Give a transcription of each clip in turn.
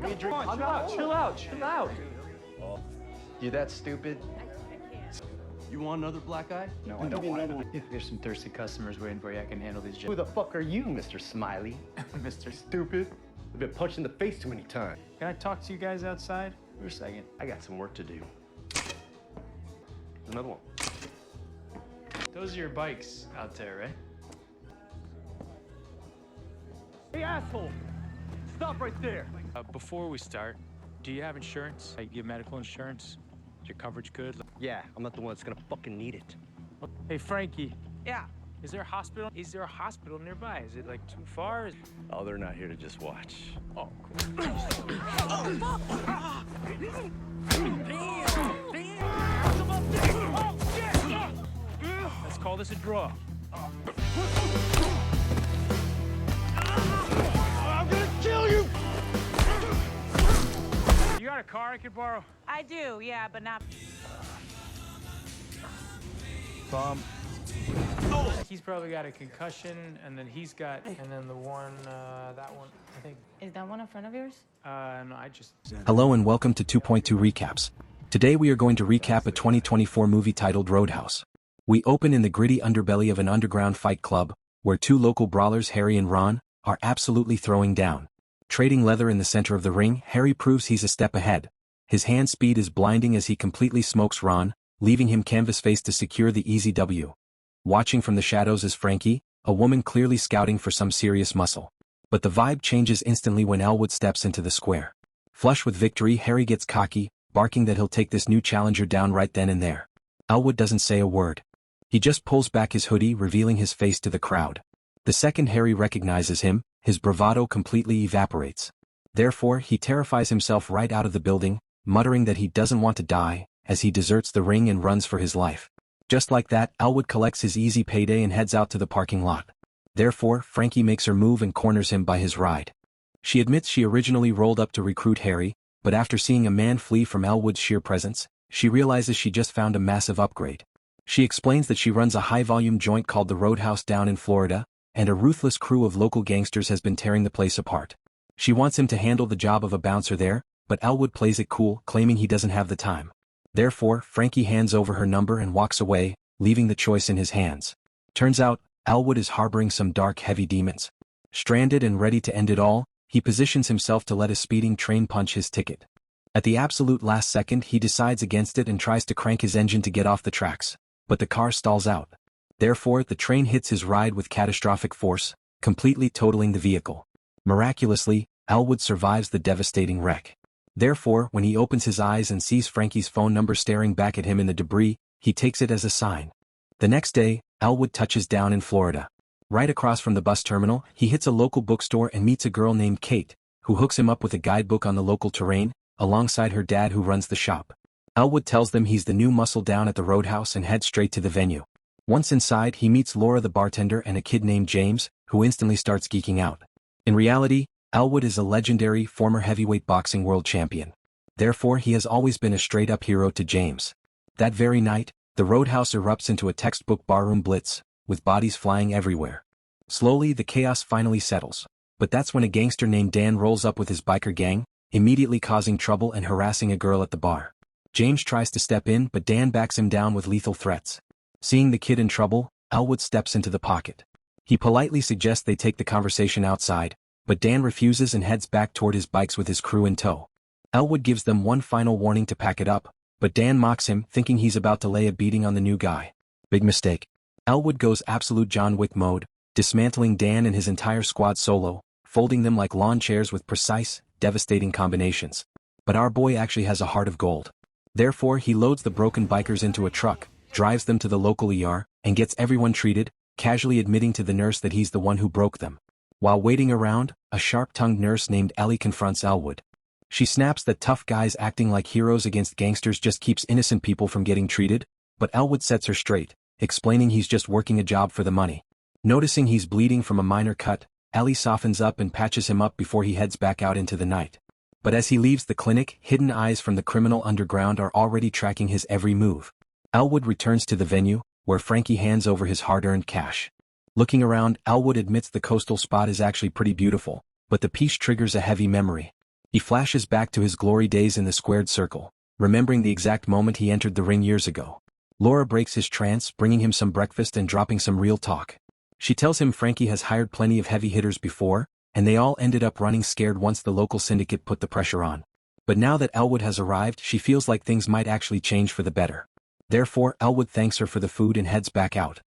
Chill out. You that stupid? You want another black eye? No, I don't want it. If there's some thirsty customers waiting for you, I can handle these Who the fuck are you, Mr. Smiley? Mr. Stupid. I've been punched in the face too many times. Can I talk to you guys outside for a second? I got some work to do. Another one. Those are your bikes out there, right? Hey, asshole! Stop right there! Before we start, do you have insurance? Like, you have medical insurance? Is your coverage good? Yeah, I'm not the one that's gonna fucking need it. Hey, Frankie. Yeah. Is there a hospital? Is there a hospital nearby? Is it like too far? Oh, they're not here to just watch. Oh, cool. Let's call this a draw. I'm gonna kill you! You got a car I could borrow? I do, yeah, but not. Bomb. He's probably got a concussion, and then he's got, and then the one, that one, I think. Is that one in front of yours? No, I just. Hello and welcome to 2.2 Recaps. Today we are going to recap a 2024 movie titled Roadhouse. We open in the gritty underbelly of an underground fight club, where two local brawlers Harry and Ron are absolutely throwing down. Trading leather in the center of the ring, Harry proves he's a step ahead. His hand speed is blinding as he completely smokes Ron, leaving him canvas-faced to secure the easy W. Watching from the shadows is Frankie, a woman clearly scouting for some serious muscle. But the vibe changes instantly when Elwood steps into the square. Flush with victory, Harry gets cocky, barking that he'll take this new challenger down right then and there. Elwood doesn't say a word. He just pulls back his hoodie, revealing his face to the crowd. The second Harry recognizes him, his bravado completely evaporates. Therefore, he terrifies himself right out of the building, muttering that he doesn't want to die, as he deserts the ring and runs for his life. Just like that, Elwood collects his easy payday and heads out to the parking lot. Therefore, Frankie makes her move and corners him by his ride. She admits she originally rolled up to recruit Harry, but after seeing a man flee from Elwood's sheer presence, she realizes she just found a massive upgrade. She explains that she runs a high-volume joint called the Roadhouse down in Florida, and a ruthless crew of local gangsters has been tearing the place apart. She wants him to handle the job of a bouncer there, but Elwood plays it cool, claiming he doesn't have the time. Therefore, Frankie hands over her number and walks away, leaving the choice in his hands. Turns out, Elwood is harboring some dark, heavy demons. Stranded and ready to end it all, he positions himself to let a speeding train punch his ticket. At the absolute last second, he decides against it and tries to crank his engine to get off the tracks, but the car stalls out. Therefore, the train hits his ride with catastrophic force, completely totaling the vehicle. Miraculously, Elwood survives the devastating wreck. Therefore, when he opens his eyes and sees Frankie's phone number staring back at him in the debris, he takes it as a sign. The next day, Elwood touches down in Florida. Right across from the bus terminal, he hits a local bookstore and meets a girl named Kate, who hooks him up with a guidebook on the local terrain, alongside her dad who runs the shop. Elwood tells them he's the new muscle down at the Roadhouse and heads straight to the venue. Once inside, he meets Laura the bartender and a kid named James, who instantly starts geeking out. In reality, Elwood is a legendary former heavyweight boxing world champion. Therefore, he has always been a straight-up hero to James. That very night, the Roadhouse erupts into a textbook barroom blitz, with bodies flying everywhere. Slowly, the chaos finally settles. But that's when a gangster named Dan rolls up with his biker gang, immediately causing trouble and harassing a girl at the bar. James tries to step in, but Dan backs him down with lethal threats. Seeing the kid in trouble, Elwood steps into the pocket. He politely suggests they take the conversation outside, but Dan refuses and heads back toward his bikes with his crew in tow. Elwood gives them one final warning to pack it up, but Dan mocks him, thinking he's about to lay a beating on the new guy. Big mistake. Elwood goes absolute John Wick mode, dismantling Dan and his entire squad solo, folding them like lawn chairs with precise, devastating combinations. But our boy actually has a heart of gold. Therefore, he loads the broken bikers into a truck, drives them to the local ER, and gets everyone treated, casually admitting to the nurse that he's the one who broke them. While waiting around, a sharp-tongued nurse named Ellie confronts Elwood. She snaps that tough guys acting like heroes against gangsters just keeps innocent people from getting treated, but Elwood sets her straight, explaining he's just working a job for the money. Noticing he's bleeding from a minor cut, Ellie softens up and patches him up before he heads back out into the night. But as he leaves the clinic, hidden eyes from the criminal underground are already tracking his every move. Elwood returns to the venue, where Frankie hands over his hard-earned cash. Looking around, Elwood admits the coastal spot is actually pretty beautiful, but the piece triggers a heavy memory. He flashes back to his glory days in the squared circle, remembering the exact moment he entered the ring years ago. Laura breaks his trance, bringing him some breakfast and dropping some real talk. She tells him Frankie has hired plenty of heavy hitters before, and they all ended up running scared once the local syndicate put the pressure on. But now that Elwood has arrived, she feels like things might actually change for the better. Therefore, Elwood thanks her for the food and heads back out.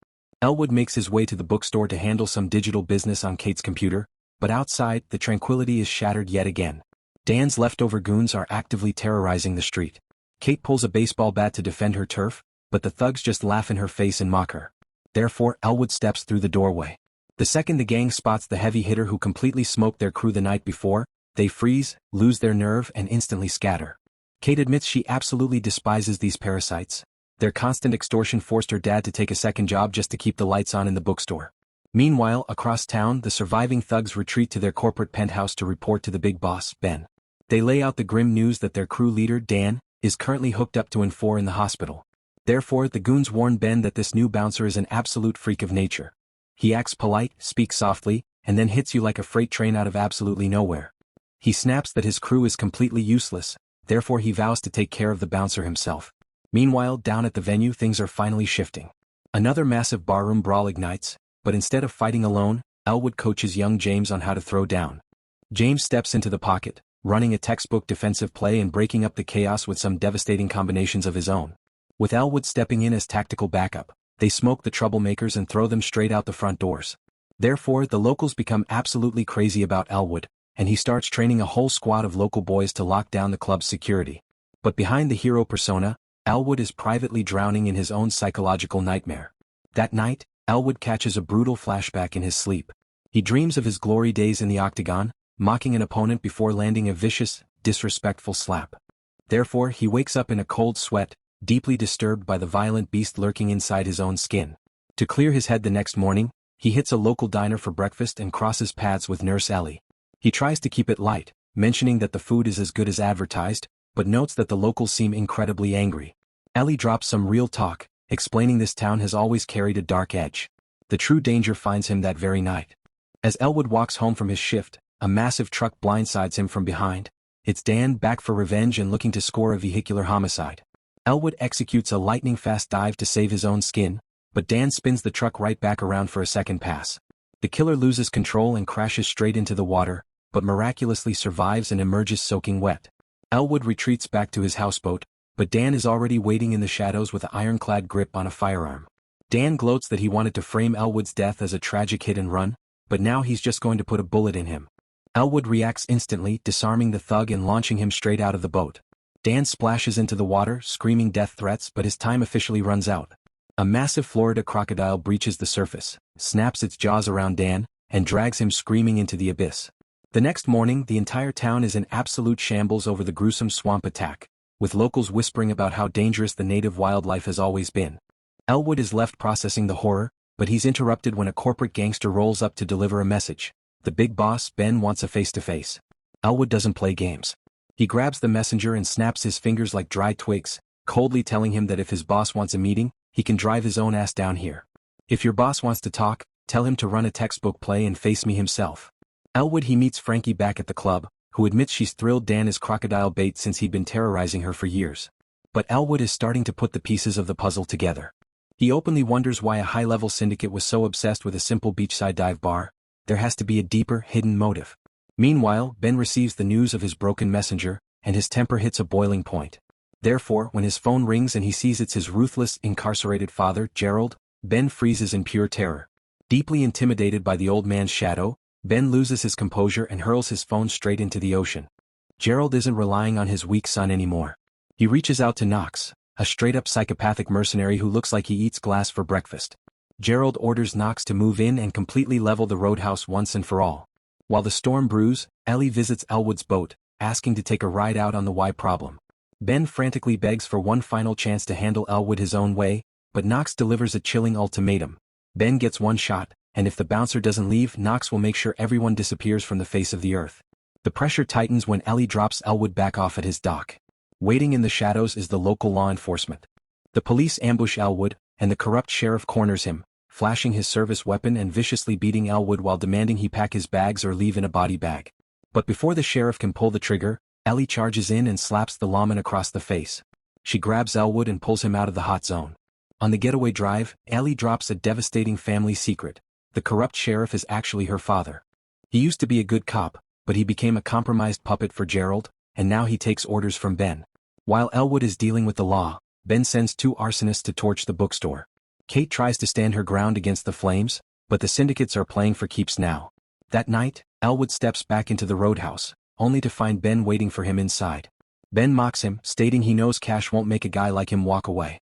Elwood makes his way to the bookstore to handle some digital business on Kate's computer, but outside, the tranquility is shattered yet again. Dan's leftover goons are actively terrorizing the street. Kate pulls a baseball bat to defend her turf, but the thugs just laugh in her face and mock her. Therefore, Elwood steps through the doorway. The second the gang spots the heavy hitter who completely smoked their crew the night before, they freeze, lose their nerve and instantly scatter. Kate admits she absolutely despises these parasites. Their constant extortion forced her dad to take a second job just to keep the lights on in the bookstore. Meanwhile, across town, the surviving thugs retreat to their corporate penthouse to report to the big boss, Ben. They lay out the grim news that their crew leader, Dan, is currently hooked up to N4 in the hospital. Therefore, the goons warn Ben that this new bouncer is an absolute freak of nature. He acts polite, speaks softly, and then hits you like a freight train out of absolutely nowhere. He snaps that his crew is completely useless, therefore he vows to take care of the bouncer himself. Meanwhile, down at the venue things are finally shifting. Another massive barroom brawl ignites, but instead of fighting alone, Elwood coaches young James on how to throw down. James steps into the pocket, running a textbook defensive play and breaking up the chaos with some devastating combinations of his own. With Elwood stepping in as tactical backup, they smoke the troublemakers and throw them straight out the front doors. Therefore, the locals become absolutely crazy about Elwood, and he starts training a whole squad of local boys to lock down the club's security. But behind the hero persona, Elwood is privately drowning in his own psychological nightmare. That night, Elwood catches a brutal flashback in his sleep. He dreams of his glory days in the octagon, mocking an opponent before landing a vicious, disrespectful slap. Therefore, he wakes up in a cold sweat, deeply disturbed by the violent beast lurking inside his own skin. To clear his head the next morning, he hits a local diner for breakfast and crosses paths with Nurse Ellie. He tries to keep it light, mentioning that the food is as good as advertised, but notes that the locals seem incredibly angry. Ellie drops some real talk, explaining this town has always carried a dark edge. The true danger finds him that very night. As Elwood walks home from his shift, a massive truck blindsides him from behind. It's Dan, back for revenge and looking to score a vehicular homicide. Elwood executes a lightning-fast dive to save his own skin, but Dan spins the truck right back around for a second pass. The killer loses control and crashes straight into the water, but miraculously survives and emerges soaking wet. Elwood retreats back to his houseboat, but Dan is already waiting in the shadows with an ironclad grip on a firearm. Dan gloats that he wanted to frame Elwood's death as a tragic hit and run, but now he's just going to put a bullet in him. Elwood reacts instantly, disarming the thug and launching him straight out of the boat. Dan splashes into the water, screaming death threats, but his time officially runs out. A massive Florida crocodile breaches the surface, snaps its jaws around Dan, and drags him screaming into the abyss. The next morning, the entire town is in absolute shambles over the gruesome swamp attack, with locals whispering about how dangerous the native wildlife has always been. Elwood is left processing the horror, but he's interrupted when a corporate gangster rolls up to deliver a message. The big boss, Ben, wants a face-to-face. Elwood doesn't play games. He grabs the messenger and snaps his fingers like dry twigs, coldly telling him that if his boss wants a meeting, he can drive his own ass down here. If your boss wants to talk, tell him to run a textbook play and face me himself. Elwood he meets Frankie back at the club, who admits she's thrilled Dan is crocodile bait since he'd been terrorizing her for years. But Elwood is starting to put the pieces of the puzzle together. He openly wonders why a high-level syndicate was so obsessed with a simple beachside dive bar. There has to be a deeper, hidden motive. Meanwhile, Ben receives the news of his broken messenger, and his temper hits a boiling point. Therefore, when his phone rings and he sees it's his ruthless, incarcerated father, Gerald, Ben freezes in pure terror. Deeply intimidated by the old man's shadow, Ben loses his composure and hurls his phone straight into the ocean. Gerald isn't relying on his weak son anymore. He reaches out to Knox, a straight-up psychopathic mercenary who looks like he eats glass for breakfast. Gerald orders Knox to move in and completely level the roadhouse once and for all. While the storm brews, Ellie visits Elwood's boat, asking to take a ride out on the Y problem. Ben frantically begs for one final chance to handle Elwood his own way, but Knox delivers a chilling ultimatum. Ben gets one shot, and if the bouncer doesn't leave, Knox will make sure everyone disappears from the face of the earth. The pressure tightens when Ellie drops Elwood back off at his dock. Waiting in the shadows is the local law enforcement. The police ambush Elwood, and the corrupt sheriff corners him, flashing his service weapon and viciously beating Elwood while demanding he pack his bags or leave in a body bag. But before the sheriff can pull the trigger, Ellie charges in and slaps the lawman across the face. She grabs Elwood and pulls him out of the hot zone. On the getaway drive, Ellie drops a devastating family secret. The corrupt sheriff is actually her father. He used to be a good cop, but he became a compromised puppet for Gerald, and now he takes orders from Ben. While Elwood is dealing with the law, Ben sends 2 arsonists to torch the bookstore. Kate tries to stand her ground against the flames, but the syndicates are playing for keeps now. That night, Elwood steps back into the roadhouse, only to find Ben waiting for him inside. Ben mocks him, stating he knows cash won't make a guy like him walk away.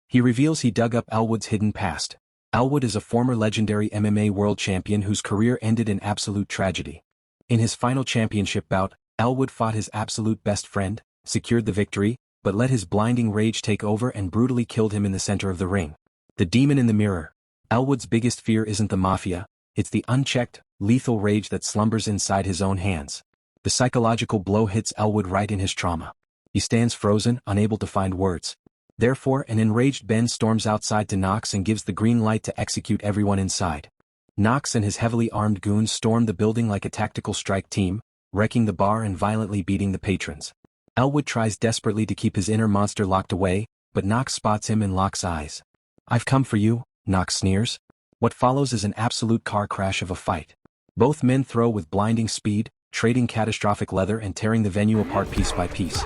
He reveals he dug up Elwood's hidden past. Elwood is a former legendary MMA world champion whose career ended in absolute tragedy. In his final championship bout, Elwood fought his absolute best friend, secured the victory, but let his blinding rage take over and brutally killed him in the center of the ring. The demon in the mirror. Elwood's biggest fear isn't the mafia, it's the unchecked, lethal rage that slumbers inside his own hands. The psychological blow hits Elwood right in his trauma. He stands frozen, unable to find words. Therefore, an enraged Ben storms outside to Knox and gives the green light to execute everyone inside. Knox and his heavily armed goons storm the building like a tactical strike team, wrecking the bar and violently beating the patrons. Elwood tries desperately to keep his inner monster locked away, but Knox spots him and locks eyes. "I've come for you," Knox sneers. What follows is an absolute car crash of a fight. Both men throw with blinding speed, trading catastrophic leather and tearing the venue apart piece by piece.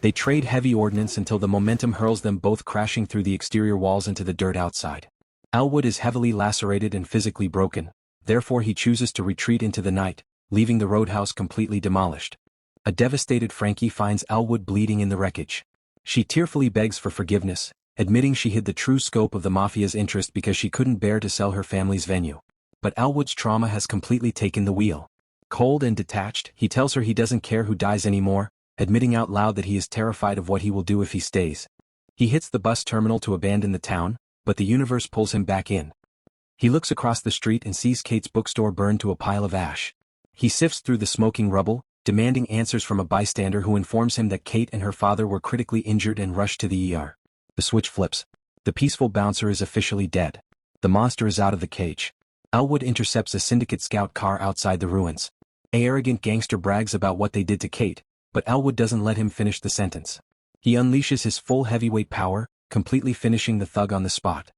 They trade heavy ordnance until the momentum hurls them both crashing through the exterior walls into the dirt outside. Elwood is heavily lacerated and physically broken, therefore he chooses to retreat into the night, leaving the roadhouse completely demolished. A devastated Frankie finds Elwood bleeding in the wreckage. She tearfully begs for forgiveness, admitting she hid the true scope of the mafia's interest because she couldn't bear to sell her family's venue. But Elwood's trauma has completely taken the wheel. Cold and detached, he tells her he doesn't care who dies anymore, admitting out loud that he is terrified of what he will do if he stays. He hits the bus terminal to abandon the town, but the universe pulls him back in. He looks across the street and sees Kate's bookstore burn to a pile of ash. He sifts through the smoking rubble, demanding answers from a bystander who informs him that Kate and her father were critically injured and rushed to the ER. The switch flips. The peaceful bouncer is officially dead. The monster is out of the cage. Elwood intercepts a syndicate scout car outside the ruins. An arrogant gangster brags about what they did to Kate, but Elwood doesn't let him finish the sentence. He unleashes his full heavyweight power, completely finishing the thug on the spot.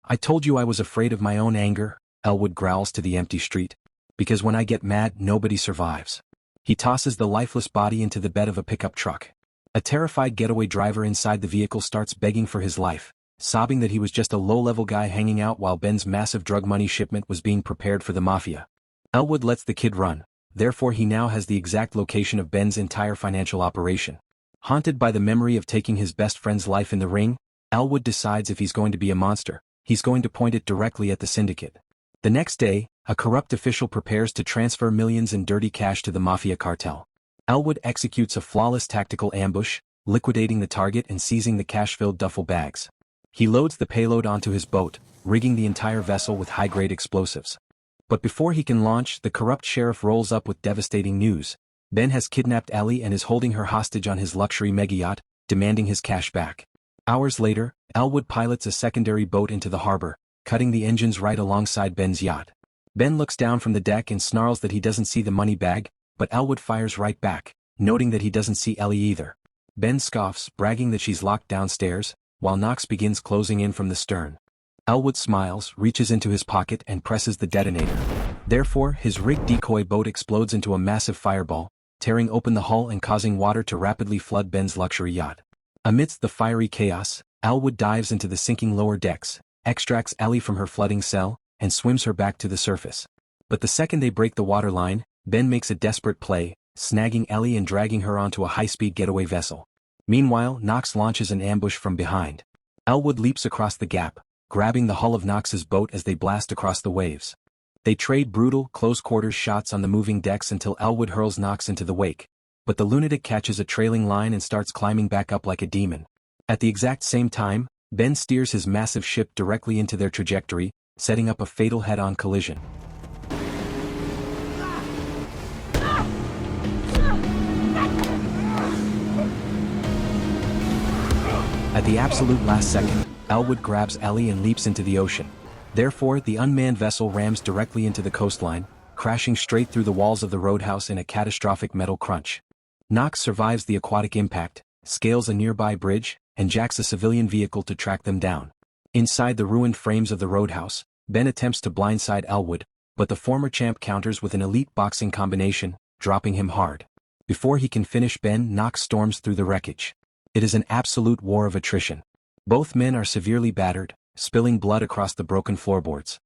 "I told you I was afraid of my own anger," Elwood growls to the empty street. "Because when I get mad, nobody survives." He tosses the lifeless body into the bed of a pickup truck. A terrified getaway driver inside the vehicle starts begging for his life, sobbing that he was just a low-level guy hanging out while Ben's massive drug money shipment was being prepared for the mafia. Elwood lets the kid run. Therefore he now has the exact location of Ben's entire financial operation. Haunted by the memory of taking his best friend's life in the ring, Elwood decides if he's going to be a monster, he's going to point it directly at the syndicate. The next day, a corrupt official prepares to transfer millions in dirty cash to the mafia cartel. Elwood executes a flawless tactical ambush, liquidating the target and seizing the cash-filled duffel bags. He loads the payload onto his boat, rigging the entire vessel with high-grade explosives. But before he can launch, the corrupt sheriff rolls up with devastating news. Ben has kidnapped Ellie and is holding her hostage on his luxury mega-yacht, demanding his cash back. Hours later, Elwood pilots a secondary boat into the harbor, cutting the engines right alongside Ben's yacht. Ben looks down from the deck and snarls that he doesn't see the money bag, but Elwood fires right back, noting that he doesn't see Ellie either. Ben scoffs, bragging that she's locked downstairs, while Knox begins closing in from the stern. Elwood smiles, reaches into his pocket and presses the detonator. Therefore, his rigged decoy boat explodes into a massive fireball, tearing open the hull and causing water to rapidly flood Ben's luxury yacht. Amidst the fiery chaos, Elwood dives into the sinking lower decks, extracts Ellie from her flooding cell, and swims her back to the surface. But the second they break the waterline, Ben makes a desperate play, snagging Ellie and dragging her onto a high-speed getaway vessel. Meanwhile, Knox launches an ambush from behind. Elwood leaps across the gap, grabbing the hull of Knox's boat as they blast across the waves. They trade brutal, close-quarters shots on the moving decks until Elwood hurls Knox into the wake, but the lunatic catches a trailing line and starts climbing back up like a demon. At the exact same time, Ben steers his massive ship directly into their trajectory, setting up a fatal head-on collision. At the absolute last second, Elwood grabs Ellie and leaps into the ocean. Therefore, the unmanned vessel rams directly into the coastline, crashing straight through the walls of the roadhouse in a catastrophic metal crunch. Knox survives the aquatic impact, scales a nearby bridge, and jacks a civilian vehicle to track them down. Inside the ruined frames of the roadhouse, Ben attempts to blindside Elwood, but the former champ counters with an elite boxing combination, dropping him hard. Before he can finish Ben, Knox storms through the wreckage. It is an absolute war of attrition. Both men are severely battered, spilling blood across the broken floorboards.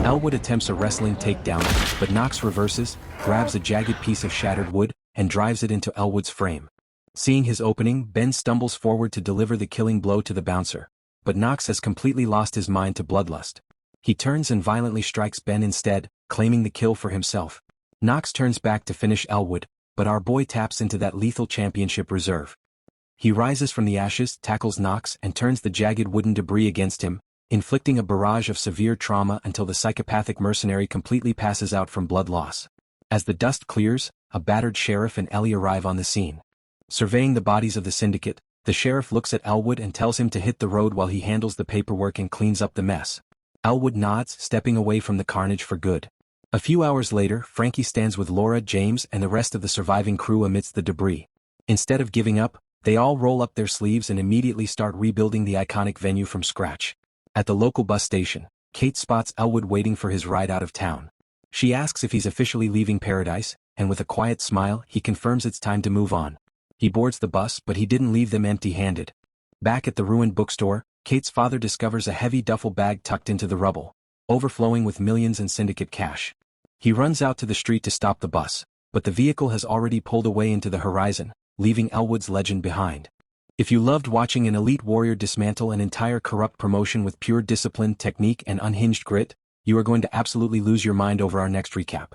Elwood attempts a wrestling takedown, but Knox reverses, grabs a jagged piece of shattered wood, and drives it into Elwood's frame. Seeing his opening, Ben stumbles forward to deliver the killing blow to the bouncer, but Knox has completely lost his mind to bloodlust. He turns and violently strikes Ben instead, claiming the kill for himself. Knox turns back to finish Elwood, but our boy taps into that lethal championship reserve. He rises from the ashes, tackles Knox, and turns the jagged wooden debris against him, inflicting a barrage of severe trauma until the psychopathic mercenary completely passes out from blood loss. As the dust clears, a battered sheriff and Ellie arrive on the scene. Surveying the bodies of the syndicate, the sheriff looks at Elwood and tells him to hit the road while he handles the paperwork and cleans up the mess. Elwood nods, stepping away from the carnage for good. A few hours later, Frankie stands with Laura, James, and the rest of the surviving crew amidst the debris. Instead of giving up, they all roll up their sleeves and immediately start rebuilding the iconic venue from scratch. At the local bus station, Kate spots Elwood waiting for his ride out of town. She asks if he's officially leaving paradise, and with a quiet smile, he confirms it's time to move on. He boards the bus, but he didn't leave them empty-handed. Back at the ruined bookstore, Kate's father discovers a heavy duffel bag tucked into the rubble, overflowing with millions in syndicate cash. He runs out to the street to stop the bus, but the vehicle has already pulled away into the horizon, leaving Elwood's legend behind. If you loved watching an elite warrior dismantle an entire corrupt promotion with pure discipline, technique, and unhinged grit, you are going to absolutely lose your mind over our next recap.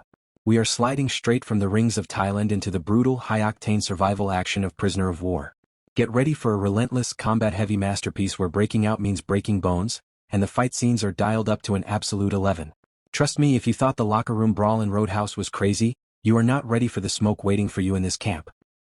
We are sliding straight from the rings of Thailand into the brutal, high-octane survival action of Prisoner of War. Get ready for a relentless, combat-heavy masterpiece where breaking out means breaking bones, and the fight scenes are dialed up to an absolute 11. Trust me, if you thought the locker room brawl in Roadhouse was crazy, you are not ready for the smoke waiting for you in this camp.